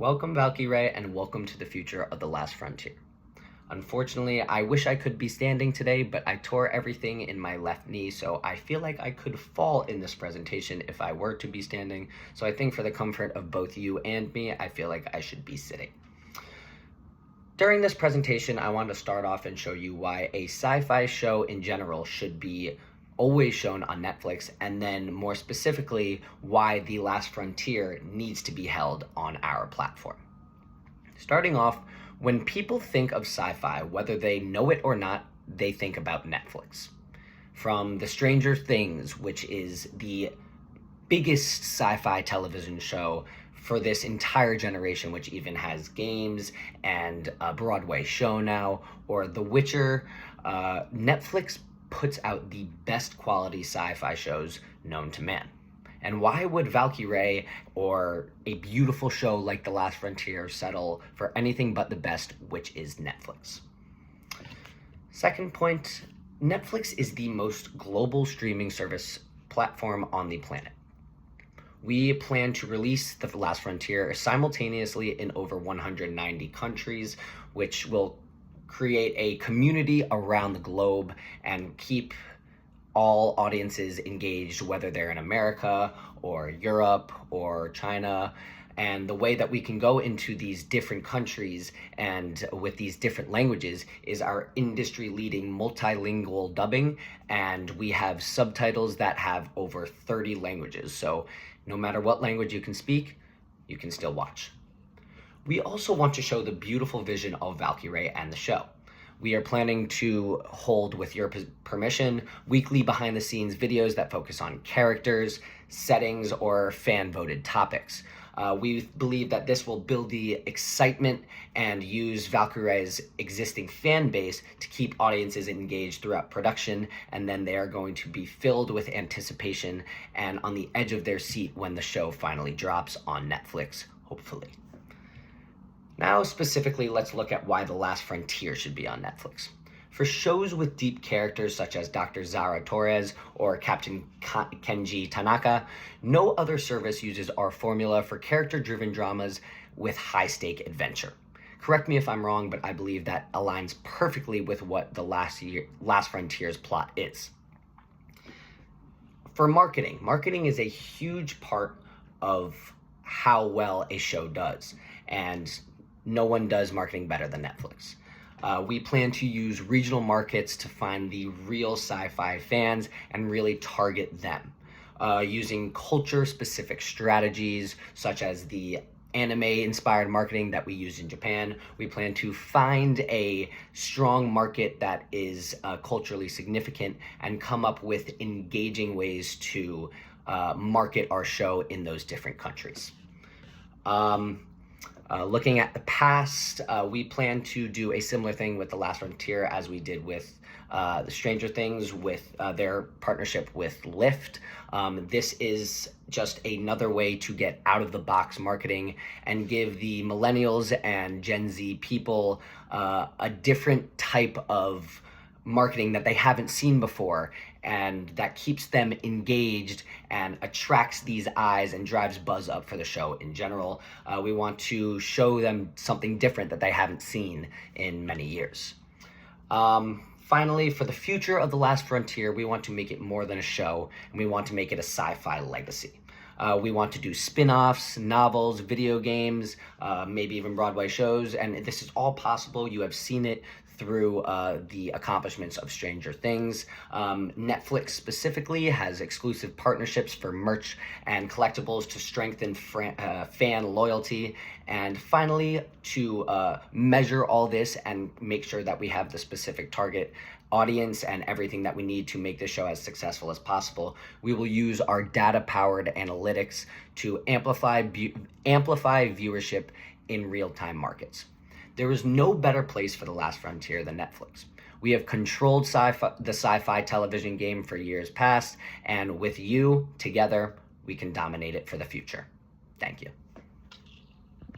Welcome Valkyrae and welcome to the future of The Last Frontier. Unfortunately, I wish I could be standing today, but I tore everything in my left knee, so I feel like I could fall in this presentation if I were to be standing, so I think for the comfort of both you and me, I feel like I should be sitting. During this presentation, I want to start off and show you why a sci-fi show in general should be always shown on Netflix, and then more specifically, why The Last Frontier needs to be held on our platform. Starting off, when people think of sci-fi, whether they know it or not, they think about Netflix. From The Stranger Things, which is the biggest sci-fi television show for this entire generation, which even has games and a Broadway show now, or The Witcher, Netflix puts out the best quality sci-fi shows known to man. And why would Valkyrae or a beautiful show like The Last Frontier settle for anything but the best, which is Netflix? Second point, Netflix is the most global streaming service platform on the planet. We plan to release The Last Frontier simultaneously in over 190 countries, which will create a community around the globe and keep all audiences engaged, whether they're in America or Europe or China. And the way that we can go into these different countries and with these different languages is our industry-leading multilingual dubbing, and we have subtitles that have over 30 languages. So no matter what language you can speak, you can still watch. We also want to show the beautiful vision of Valkyrae and the show. We are planning to hold, with your permission, weekly behind-the-scenes videos that focus on characters, settings, or fan-voted topics. We believe that this will build the excitement and use Valkyrae's existing fan base to keep audiences engaged throughout production, and then they are going to be filled with anticipation and on the edge of their seat when the show finally drops on Netflix, hopefully. Now, specifically, let's look at why The Last Frontier should be on Netflix. For shows with deep characters such as Dr. Zara Torres or Captain Kenji Tanaka, no other service uses our formula for character-driven dramas with high-stake adventure. Correct me if I'm wrong, but I believe that aligns perfectly with what The Last Frontier's plot is. For marketing is a huge part of how well a show does, and no one does marketing better than Netflix. We plan to use regional markets to find the real sci-fi fans and really target them. Using culture-specific strategies, such as the anime-inspired marketing that we use in Japan, we plan to find a strong market that is culturally significant and come up with engaging ways to market our show in those different countries. Looking at the past, we plan to do a similar thing with The Last Frontier as we did with The Stranger Things with their partnership with Lyft. This is just another way to get out-of-the-box marketing and give the millennials and Gen Z people a different type of marketing that they haven't seen before, and that keeps them engaged and attracts these eyes and drives buzz up for the show in general. We want to show them something different that they haven't seen in many years. Finally, for the future of The Last Frontier, we want to make it more than a show, and we want to make it a sci-fi legacy. We want to do spin-offs, novels, video games, maybe even Broadway shows, and this is all possible. You have seen it through the accomplishments of Stranger Things. Netflix specifically has exclusive partnerships for merch and collectibles to strengthen fan loyalty. And finally, to measure all this and make sure that we have the specific target audience and everything that we need to make this show as successful as possible, we will use our data-powered analytics to amplify viewership in real-time markets. There is no better place for The Last Frontier than Netflix. We have controlled the sci-fi television game for years past, and with you, together, we can dominate it for the future. Thank you.